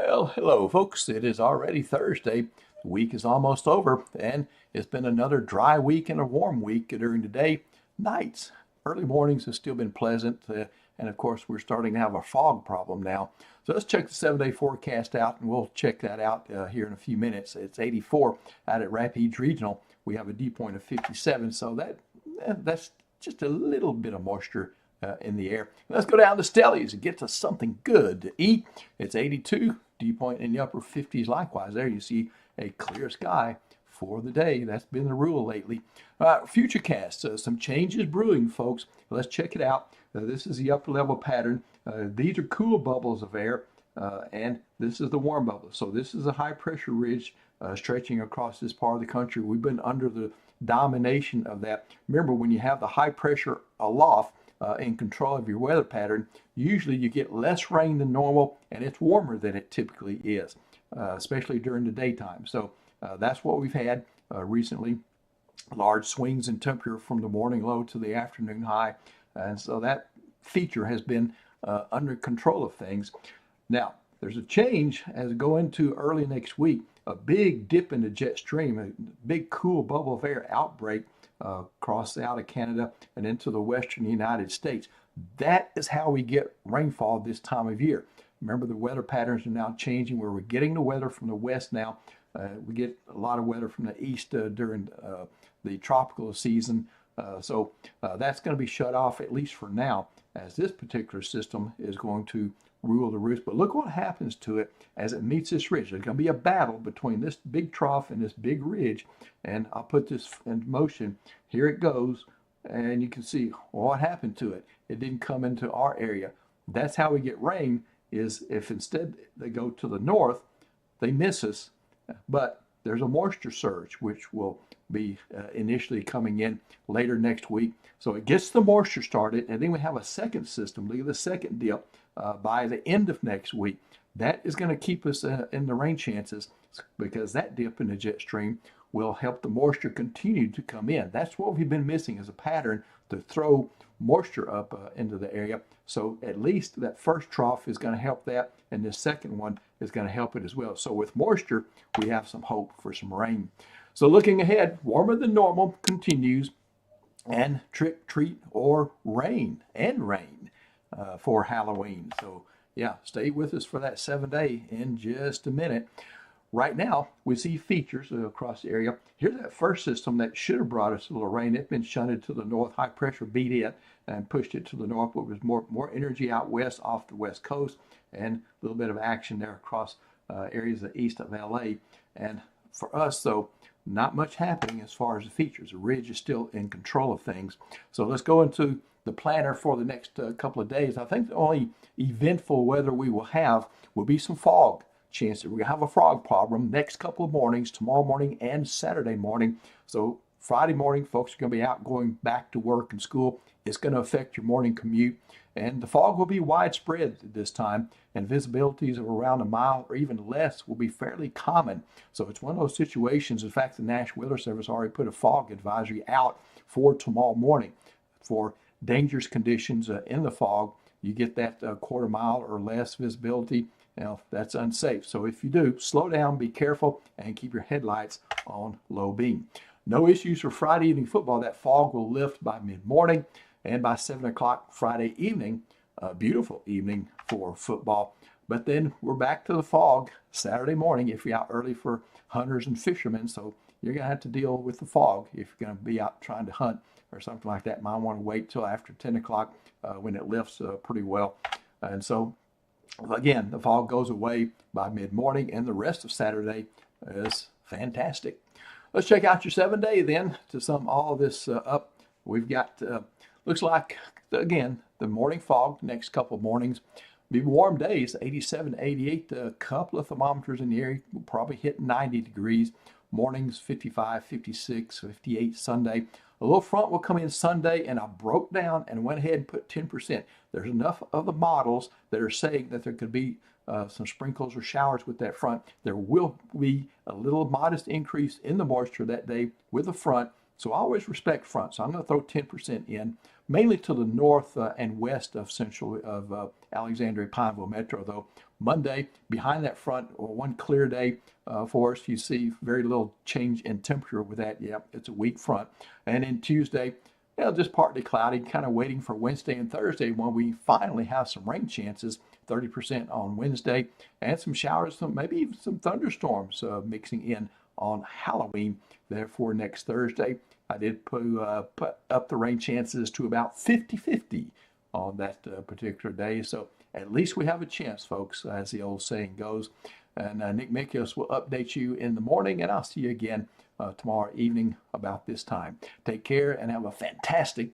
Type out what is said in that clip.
Well, hello, folks. It is already Thursday. The week is almost over, and it's been another dry week and a warm week during the day. Nights, early mornings have still been pleasant, and of course, we're starting to have a fog problem now. So let's check the 7-day forecast out, and we'll check that out here in a few minutes. It's 84 out at Rapides Regional. We have a dew point of 57, so that's just a little bit of moisture in the air. Let's go down to Stellies and get to something good to eat. It's 82, dew point in the upper 50s likewise. There you see a clear sky for the day. That's been the rule lately. Futurecast, some changes brewing, folks. Let's check it out. This is the upper level pattern. These are cool bubbles of air, and this is the warm bubble. So this is a high pressure ridge stretching across this part of the country. We've been under the domination of that. Remember, when you have the high pressure aloft, in control of your weather pattern, usually you get less rain than normal and it's warmer than it typically is, especially during the daytime. So that's what we've had recently. Large swings in temperature from the morning low to the afternoon high. And so that feature has been under control of things. Now, there's a change as we go into early next week, a big dip in the jet stream, a big cool bubble of air outbreak across out of Canada and into the western United States. That is how we get rainfall this time of year. Remember, the weather patterns are now changing where we're getting the weather from the west now. We get a lot of weather from the east during the tropical season. So that's going to be shut off, at least for now, as this particular system is going to rule the roost. But look what happens to it as it meets this ridge. There's going to be a battle between this big trough and this big ridge. And I'll put this in motion. Here it goes. And you can see what happened to it. It didn't come into our area. That's how we get rain, is if instead they go to the north, they miss us. But there's a moisture surge, which will be initially coming in later next week. So it gets the moisture started, and then we have a second system. Look at the second dip by the end of next week. That is going to keep us in the rain chances, because that dip in the jet stream will help the moisture continue to come in. That's what we've been missing, is a pattern to throw moisture up into the area. So at least that first trough is going to help that, and the second one is going to help it as well. So with moisture, we have some hope for some rain. So looking ahead, warmer than normal continues, and trick, treat, or rain for Halloween. So yeah, stay with us for that 7-day in just a minute. Right now, we see features across the area. Here's that first system that should have brought us a little rain. It's been shunted to the north. High pressure beat it and pushed it to the north, but there's more energy out west off the west coast, and a little bit of action there across areas east of LA. And for us, though, not much happening as far as the features. The ridge is still in control of things. So let's go into the planner for the next couple of days. I think the only eventful weather we will have will be some fog. Chance that we're going to have a fog problem next couple of mornings, tomorrow morning and Saturday morning. So Friday morning, folks are going to be out going back to work and school. It's going to affect your morning commute. And the fog will be widespread this time, and visibilities of around a mile or even less will be fairly common. So it's one of those situations. In fact, the National Weather Service already put a fog advisory out for tomorrow morning for dangerous conditions in the fog. You get that quarter mile or less visibility. Now, that's unsafe. So if you do, slow down, be careful, and keep your headlights on low beam. No issues for Friday evening football. That fog will lift by mid-morning, and by 7 o'clock Friday evening, a beautiful evening for football. But then we're back to the fog Saturday morning if you're out early for hunters and fishermen. So you're going to have to deal with the fog if you're going to be out trying to hunt or something like that. Might want to wait till after 10 o'clock when it lifts pretty well. And so again, the fog goes away by mid-morning, and the rest of Saturday is fantastic. Let's check out your 7-day then to sum all this up. We've got, looks like, again, the morning fog next couple of mornings. Be warm days, 87, 88. A couple of thermometers in the area will probably hit 90 degrees. Mornings, 55, 56, 58 Sunday. A little front will come in Sunday, and I broke down and went ahead and put 10%. There's enough of the models that are saying that there could be some sprinkles or showers with that front. There will be a little modest increase in the moisture that day with the front, So I always respect front. So I'm going to throw 10% in, mainly to the north and west of central of Alexandria Pineville Metro. Though Monday, behind that front, one clear day for us. You see very little change in temperature with that. Yeah, it's a weak front. And then Tuesday, just partly cloudy, kind of waiting for Wednesday and Thursday when we finally have some rain chances, 30% on Wednesday, and some showers, maybe even some thunderstorms mixing in on Halloween. Therefore, next Thursday, I did put up the rain chances to about 50-50 on that particular day. So at least we have a chance, folks, as the old saying goes. And Nick Mikios will update you in the morning, and I'll see you again tomorrow evening about this time. Take care and have a fantastic